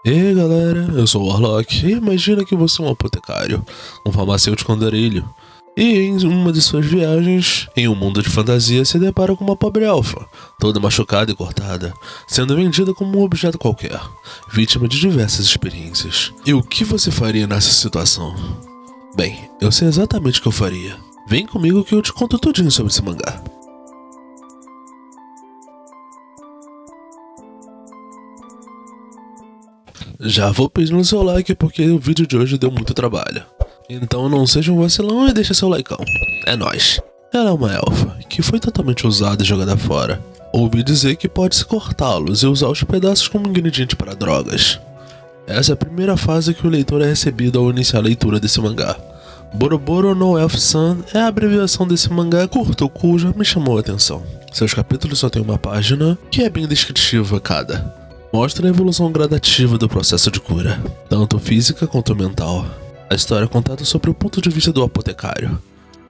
E aí galera, eu sou o Warlock e imagina que você é um apotecário, um farmacêutico andarilho. E em uma de suas viagens, em um mundo de fantasia, se depara com uma pobre elfa, toda machucada e cortada, sendo vendida como um objeto qualquer, vítima de diversas experiências. E o que você faria nessa situação? Bem, eu sei exatamente o que eu faria. Vem comigo que eu te conto tudinho sobre esse mangá. Já vou pedindo seu like porque o vídeo de hoje deu muito trabalho. Então não seja um vacilão e deixa seu likeão. É nóis. Ela é uma elfa que foi totalmente usada e jogada fora. Ouvi dizer que pode-se cortá-los e usar os pedaços como ingrediente para drogas. Essa é a primeira fase que o leitor é recebido ao iniciar a leitura desse mangá. Boroboro no Elf-san é a abreviação desse mangá curto cujo me chamou a atenção. Seus capítulos só tem uma página, que é bem descritiva cada. Mostra a evolução gradativa do processo de cura, tanto física quanto mental. A história é contada sobre o ponto de vista do apotecário.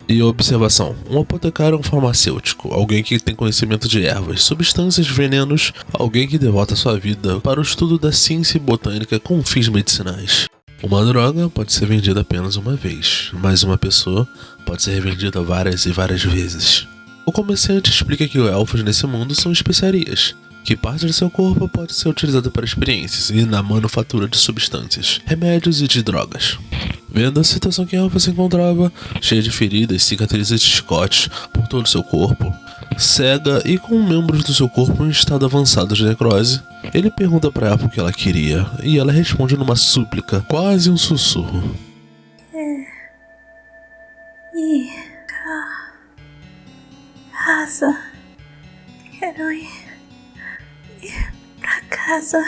E observação, um apotecário é um farmacêutico, alguém que tem conhecimento de ervas, substâncias, venenos, alguém que devota sua vida para o estudo da ciência e botânica com fins medicinais. Uma droga pode ser vendida apenas uma vez, mas uma pessoa pode ser revendida várias e várias vezes. O comerciante explica que os elfos nesse mundo são especiarias, que parte de seu corpo pode ser utilizada para experiências e na manufatura de substâncias, remédios e de drogas. Vendo a situação que a elfa se encontrava, cheia de feridas, cicatrizes e chicotes por todo o seu corpo, cega e com membros do seu corpo em estado avançado de necrose, ele pergunta para ela o que ela queria, e ela responde numa súplica, quase um sussurro. Casa. Quero ir pra casa.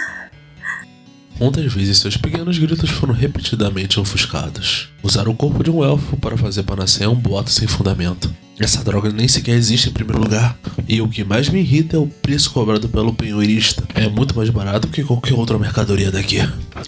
Muitas vezes seus pequenos gritos foram repetidamente ofuscados. Usar o corpo de um elfo para fazer panaceia é um boato sem fundamento. Essa droga nem sequer existe em primeiro lugar. E o que mais me irrita é o preço cobrado pelo penhorista. É muito mais barato que qualquer outra mercadoria daqui.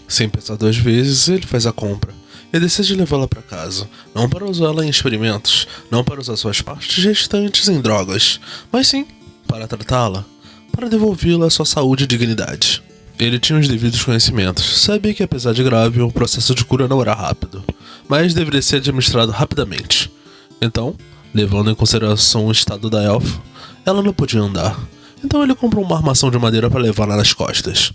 Sem pensar duas vezes, ele faz a compra. E decide levá-la para casa, não para usá-la em experimentos, não para usar suas partes restantes em drogas, mas sim para tratá-la, para devolvê-la à sua saúde e dignidade. Ele tinha os devidos conhecimentos, sabia que apesar de grave, o processo de cura não era rápido, mas deveria ser administrado rapidamente. Então, levando em consideração o estado da elfa, ela não podia andar, então ele comprou uma armação de madeira para levá-la nas costas.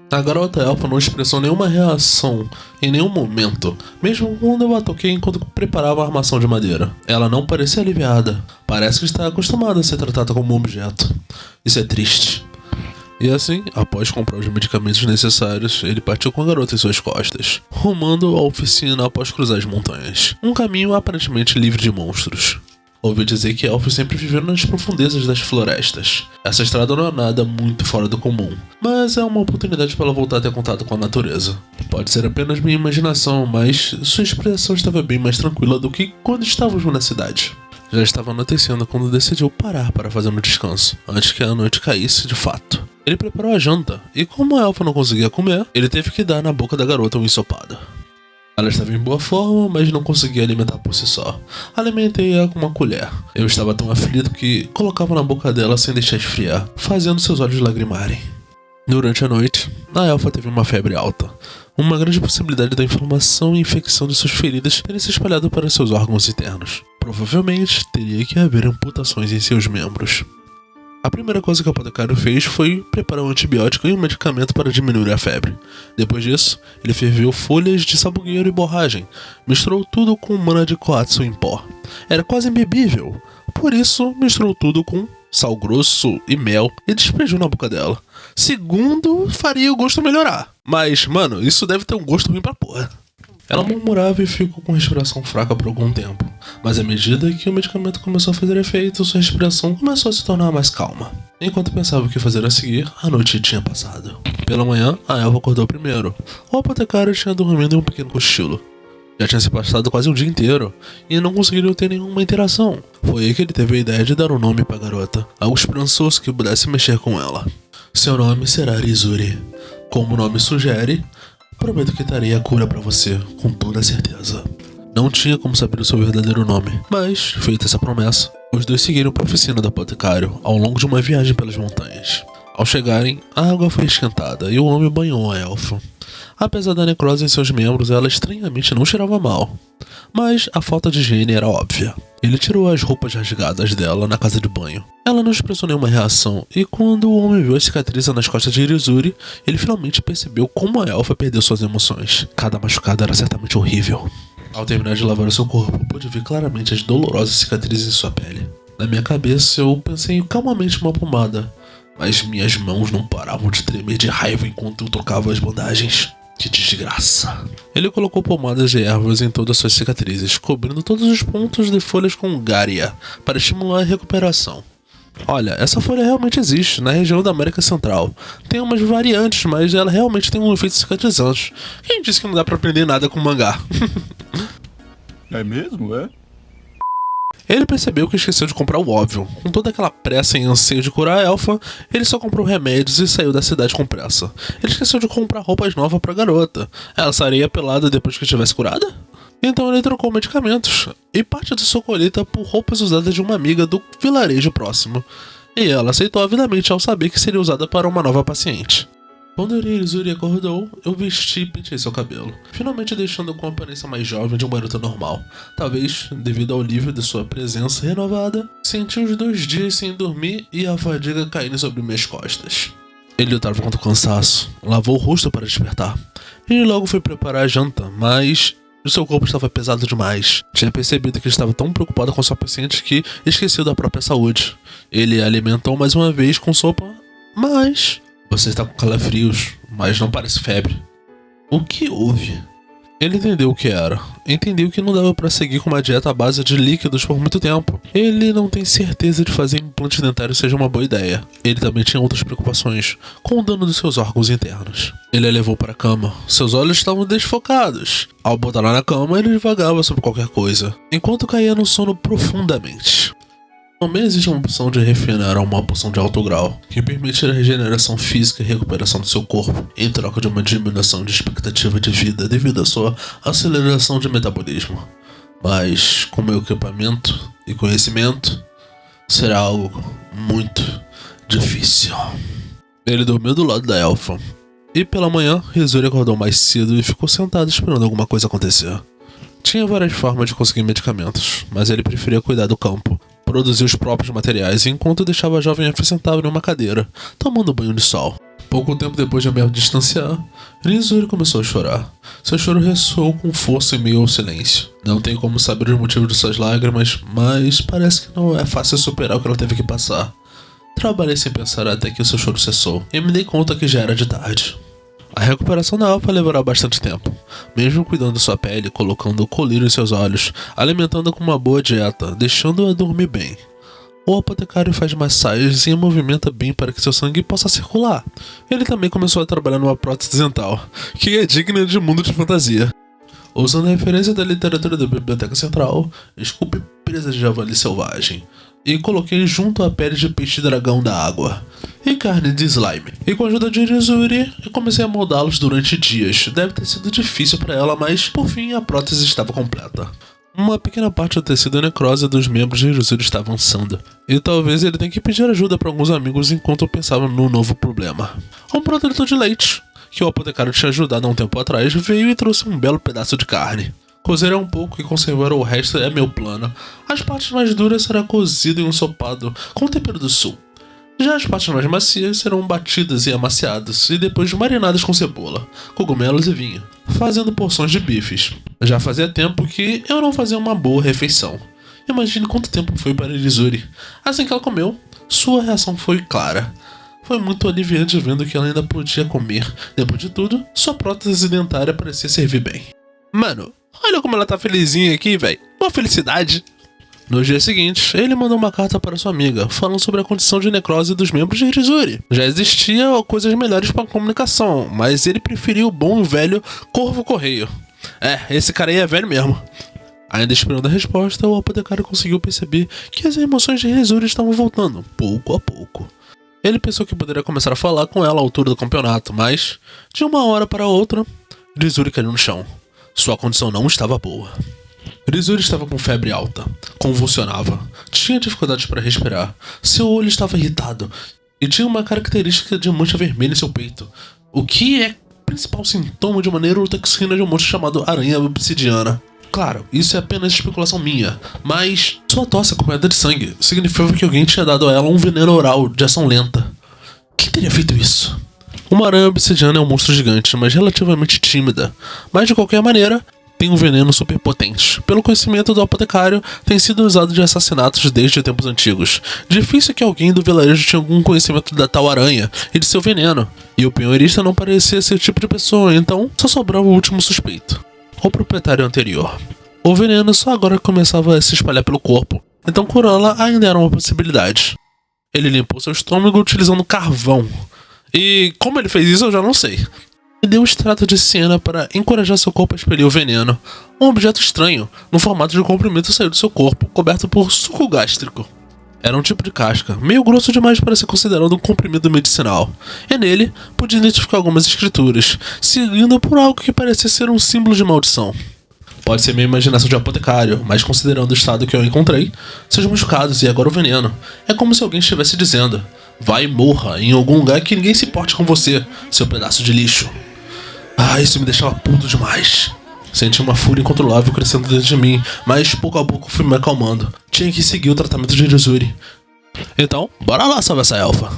A garota elfa não expressou nenhuma reação em nenhum momento, mesmo quando eu a toquei enquanto preparava a armação de madeira. Ela não parecia aliviada, parece que está acostumada a ser tratada como um objeto. Isso é triste. E assim, após comprar os medicamentos necessários, ele partiu com a garota em suas costas, rumando à oficina após cruzar as montanhas. Um caminho aparentemente livre de monstros. Ouvi dizer que elfos sempre viveram nas profundezas das florestas. Essa estrada não é nada muito fora do comum, mas é uma oportunidade para ela voltar a ter contato com a natureza. Pode ser apenas minha imaginação, mas sua expressão estava bem mais tranquila do que quando estávamos na cidade. Já estava anoitecendo quando decidiu parar para fazer um descanso, antes que a noite caísse de fato. Ele preparou a janta, e como a elfa não conseguia comer, ele teve que dar na boca da garota um ensopado. Ela estava em boa forma, mas não conseguia alimentar por si só. Alimentei-a com uma colher. Eu estava tão aflito que colocava na boca dela sem deixar esfriar, fazendo seus olhos lagrimarem. Durante a noite, a elfa teve uma febre alta. Uma grande possibilidade da inflamação e infecção de suas feridas terem se espalhado para seus órgãos internos. Provavelmente, teria que haver amputações em seus membros. A primeira coisa que o apotecário fez foi preparar um antibiótico e um medicamento para diminuir a febre. Depois disso, ele ferveu folhas de sabugueiro e borragem, misturou tudo com mana de koatsu em pó. Era quase imbebível, por isso misturou tudo com sal grosso e mel e despejou na boca dela. Segundo, faria o gosto melhorar. Mas, mano, isso deve ter um gosto ruim pra porra. Ela murmurava e ficou com respiração fraca por algum tempo, mas à medida que o medicamento começou a fazer efeito, sua respiração começou a se tornar mais calma. Enquanto pensava o que fazer a seguir, a noite tinha passado. Pela manhã, a elfa acordou primeiro. O apotecário tinha dormido em um pequeno cochilo. Já tinha se passado quase um dia inteiro, e não conseguiram ter nenhuma interação. Foi aí que ele teve a ideia de dar um nome para a garota, algo esperançoso que pudesse mexer com ela. Seu nome será Rizuri. Como o nome sugere, prometo que darei a cura pra você, com toda certeza. Não tinha como saber o seu verdadeiro nome, mas, feita essa promessa, os dois seguiram para a oficina do apotecário ao longo de uma viagem pelas montanhas. Ao chegarem, a água foi esquentada e o homem banhou a elfa. Apesar da necrose em seus membros, ela estranhamente não cheirava mal. Mas a falta de higiene era óbvia. Ele tirou as roupas rasgadas dela na casa de banho. Ela não expressou nenhuma reação, e quando o homem viu a cicatriz nas costas de Irizuri, ele finalmente percebeu como a elfa perdeu suas emoções. Cada machucado era certamente horrível. Ao terminar de lavar o seu corpo, pude ver claramente as dolorosas cicatrizes em sua pele. Na minha cabeça, eu pensei calmamente em uma pomada, mas minhas mãos não paravam de tremer de raiva enquanto eu trocava as bandagens. Que desgraça. Ele colocou pomadas de ervas em todas suas cicatrizes, cobrindo todos os pontos de folhas com gária, para estimular a recuperação. Olha, essa folha realmente existe na região da América Central. Tem umas variantes, mas ela realmente tem um efeito cicatrizante. Quem disse que não dá pra aprender nada com mangá? É mesmo, é? Ele percebeu que esqueceu de comprar o óbvio. Com toda aquela pressa e anseio de curar a elfa, ele só comprou remédios e saiu da cidade com pressa. Ele esqueceu de comprar roupas novas pra garota. Ela sairia pelada depois que estivesse curada? Então ele trocou medicamentos e parte da sua colheita por roupas usadas de uma amiga do vilarejo próximo. E ela aceitou avidamente ao saber que seria usada para uma nova paciente. Quando Irizuri acordou, eu vesti e pentei seu cabelo, finalmente deixando com a aparência mais jovem de um garoto normal. Talvez, devido ao alívio de sua presença renovada, senti uns 2 dias sem dormir e a fadiga caindo sobre minhas costas. Ele lutava contra o cansaço, lavou o rosto para despertar. Ele logo foi preparar a janta, mas o seu corpo estava pesado demais. Tinha percebido que estava tão preocupado com sua paciente que esqueceu da própria saúde. Ele a alimentou mais uma vez com sopa, mas... Você está com calafrios, mas não parece febre. O que houve? Ele entendeu o que era. Entendeu que não dava para seguir com uma dieta à base de líquidos por muito tempo. Ele não tem certeza de fazer implante dentário seja uma boa ideia. Ele também tinha outras preocupações, com o dano dos seus órgãos internos. Ele a levou para a cama. Seus olhos estavam desfocados. Ao botá-la na cama, ele divagava sobre qualquer coisa, enquanto caía no sono profundamente. Também existe uma opção de refinar a uma poção de alto grau, que permite a regeneração física e recuperação do seu corpo, em troca de uma diminuição de expectativa de vida devido à sua aceleração de metabolismo. Mas, com meu equipamento e conhecimento, será algo muito difícil. Ele dormiu do lado da elfa, e pela manhã, Irizuri acordou mais cedo e ficou sentado esperando alguma coisa acontecer. Tinha várias formas de conseguir medicamentos, mas ele preferia cuidar do campo. Produzir os próprios materiais enquanto deixava a jovem elfa sentada em uma cadeira, tomando banho de sol. Pouco tempo depois de me distanciar, Irizuri começou a chorar. Seu choro ressoou com força em meio ao silêncio. Não tenho como saber os motivos de suas lágrimas, mas parece que não é fácil superar o que ela teve que passar. Trabalhei sem pensar até que o seu choro cessou, e me dei conta que já era de tarde. A recuperação da elfa levará bastante tempo, mesmo cuidando da sua pele, colocando colírio em seus olhos, alimentando-a com uma boa dieta, deixando-a dormir bem. O apotecário faz massagens e movimenta bem para que seu sangue possa circular. Ele também começou a trabalhar numa prótese dental, que é digna de mundo de fantasia. Usando a referência da literatura da Biblioteca Central, esculpi presas de javali selvagem e coloquei junto a pele de peixe-dragão da água e carne de slime. E com a ajuda de Irizuri, eu comecei a moldá-los durante dias. Deve ter sido difícil para ela, mas por fim a prótese estava completa. Uma pequena parte do tecido necrose dos membros de Irizuri está avançando, e talvez ele tenha que pedir ajuda para alguns amigos enquanto eu pensava no novo problema. Um produtor de leite, que o apotecário tinha ajudado há um tempo atrás, veio e trouxe um belo pedaço de carne. Cozer um pouco e conservar o resto é meu plano. As partes mais duras serão cozidas em um ensopado com o tempero do sul. Já as partes mais macias serão batidas e amaciadas e depois marinadas com cebola, cogumelos e vinho, fazendo porções de bifes. Já fazia tempo que eu não fazia uma boa refeição. Imagine quanto tempo foi para Irizuri. Assim que ela comeu, sua reação foi clara. Foi muito aliviante vendo que ela ainda podia comer. Depois de tudo, sua prótese dentária parecia servir bem. Mano, olha como ela tá felizinha aqui, véi. Uma felicidade. No dia seguinte, ele mandou uma carta para sua amiga, falando sobre a condição de necrose dos membros de Irizuri. Já existia coisas melhores para a comunicação, mas ele preferiu o bom e velho Corvo-Correio. Esse cara aí é velho mesmo. Ainda esperando a resposta, o apotecário conseguiu perceber que as emoções de Irizuri estavam voltando, pouco a pouco. Ele pensou que poderia começar a falar com ela à altura do campeonato, mas, de uma hora para outra, Irizuri caiu no chão. Sua condição não estava boa. Irizuri estava com febre alta, convulsionava, tinha dificuldades para respirar, seu olho estava irritado e tinha uma característica de mancha vermelha em seu peito, o que é o principal sintoma de uma neurotoxina de um monstro chamado aranha obsidiana. Claro, isso é apenas especulação minha, mas sua tosse acompanhada de sangue significava que alguém tinha dado a ela um veneno oral de ação lenta. Quem teria feito isso? Uma aranha obsidiana é um monstro gigante, mas relativamente tímida, mas de qualquer maneira, tem um veneno super potente. Pelo conhecimento do apotecário, tem sido usado de assassinatos desde tempos antigos. Difícil que alguém do vilarejo tinha algum conhecimento da tal aranha e de seu veneno, e o penhorista não parecia ser o tipo de pessoa, então só sobrava o último suspeito, o proprietário anterior. O veneno só agora começava a se espalhar pelo corpo, então curá-la ainda era uma possibilidade. Ele limpou seu estômago utilizando carvão, e como ele fez isso eu já não sei. E deu um extrato de ciana para encorajar seu corpo a expelir o veneno. Um objeto estranho, no formato de comprimento, saiu do seu corpo, coberto por suco gástrico. Era um tipo de casca, meio grosso demais para ser considerado um comprimido medicinal. E nele, pude identificar algumas escrituras, seguindo por algo que parecia ser um símbolo de maldição. Pode ser minha imaginação de apotecário, mas considerando o estado que eu encontrei, seus machucados e agora o veneno, é como se alguém estivesse dizendo: vai e morra em algum lugar que ninguém se importe com você, seu pedaço de lixo. Isso me deixava puto demais. Senti uma fúria incontrolável crescendo dentro de mim, mas pouco a pouco fui me acalmando. Tinha que seguir o tratamento de Hirizuri. Então, bora lá salvar essa elfa.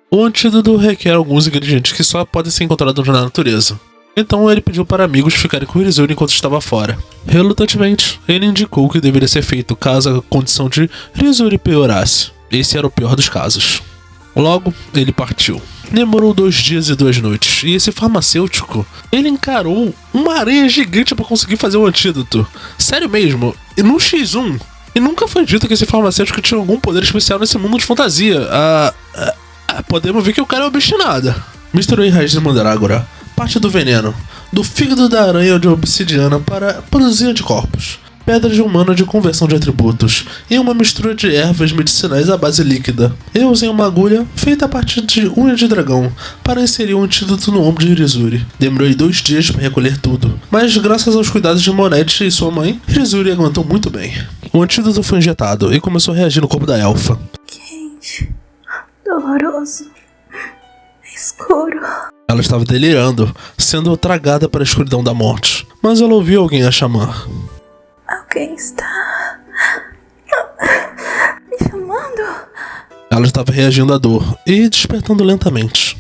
O antídoto requer alguns ingredientes que só podem ser encontrados na natureza. Então ele pediu para amigos ficarem com Hirizuri enquanto estava fora. Relutantemente, ele indicou o que deveria ser feito caso a condição de Hirizuri piorasse. Esse era o pior dos casos. Logo, ele partiu. Demorou 2 dias e 2 noites, e esse farmacêutico, ele encarou uma aranha gigante para conseguir fazer o antídoto. Sério mesmo, e num X1. E nunca foi dito que esse farmacêutico tinha algum poder especial nesse mundo de fantasia. Podemos ver que o cara é obstinado. Misturei raiz de mandrágora, parte do veneno, do fígado da aranha de obsidiana para produzir anticorpos, pedra de humano de conversão de atributos e uma mistura de ervas medicinais à base líquida. Eu usei uma agulha feita a partir de unha de dragão para inserir um antídoto no ombro de Hirizuri. Demorei 2 dias para recolher tudo, mas graças aos cuidados de Monette e sua mãe, Hirizuri aguentou muito bem. O antídoto foi injetado e começou a reagir no corpo da elfa. Quente, doloroso, escuro. Ela estava delirando, sendo tragada para a escuridão da morte, mas ela ouviu alguém a chamar. Alguém está me chamando? Ela estava reagindo à dor e despertando lentamente.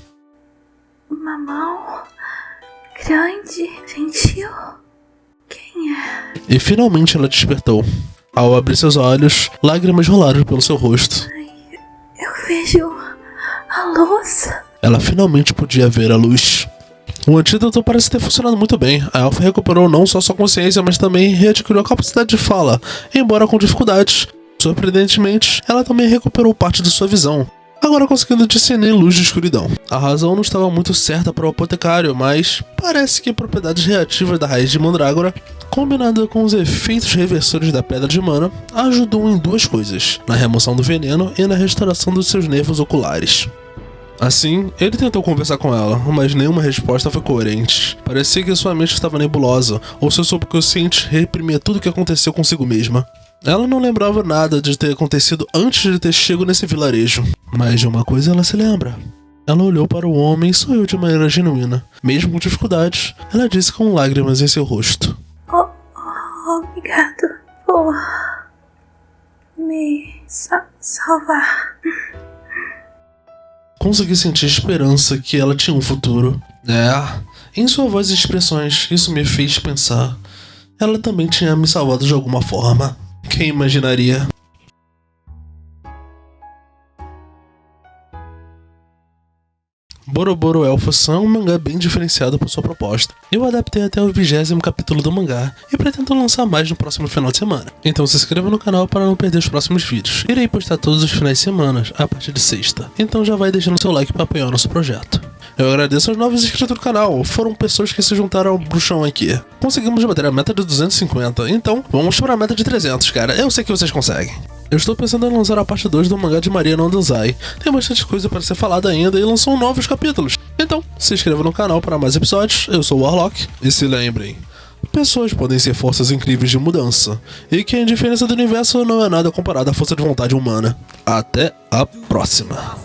Uma mão grande, gentil. Quem é? E finalmente ela despertou. Ao abrir seus olhos, lágrimas rolaram pelo seu rosto. Eu vejo a luz. Ela finalmente podia ver a luz. O antídoto parece ter funcionado muito bem. A elfa recuperou não só sua consciência, mas também readquiriu a capacidade de fala, embora com dificuldades. Surpreendentemente, ela também recuperou parte de sua visão, agora conseguindo discernir luz de escuridão. A razão não estava muito certa para o apotecário, mas parece que propriedades reativas da raiz de mandrágora, combinada com os efeitos reversores da pedra de mana, ajudou em 2 coisas: na remoção do veneno e na restauração dos seus nervos oculares. Assim, ele tentou conversar com ela, mas nenhuma resposta foi coerente. Parecia que sua mente estava nebulosa, ou seu subconsciente reprimia tudo o que aconteceu consigo mesma. Ela não lembrava nada de ter acontecido antes de ter chegado nesse vilarejo. Mas de uma coisa ela se lembra. Ela olhou para o homem e sorriu de maneira genuína. Mesmo com dificuldades, ela disse com lágrimas em seu rosto. Obrigado por me salvar. Consegui sentir esperança que ela tinha um futuro. Em sua voz e expressões, isso me fez pensar. Ela também tinha me salvado de alguma forma. Quem imaginaria? Boroboro Elfa-san é um mangá bem diferenciado por sua proposta. Eu adaptei até o 20º capítulo do mangá e pretendo lançar mais no próximo final de semana. Então se inscreva no canal para não perder os próximos vídeos. Irei postar todos os finais de semana, a partir de sexta. Então já vai deixando seu like para apoiar o nosso projeto. Eu agradeço aos novos inscritos do canal, foram pessoas que se juntaram ao bruxão aqui. Conseguimos bater a meta de 250, então vamos para a meta de 300, cara. Eu sei que vocês conseguem. Eu estou pensando em lançar a parte 2 do mangá de Maria no Danzai. Tem bastante coisa para ser falada ainda e lançam novos capítulos. Então, se inscreva no canal para mais episódios. Eu sou o Warlock. E se lembrem, pessoas podem ser forças incríveis de mudança. E que a indiferença do universo não é nada comparado à força de vontade humana. Até a próxima.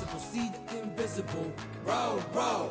invisible. Row, row.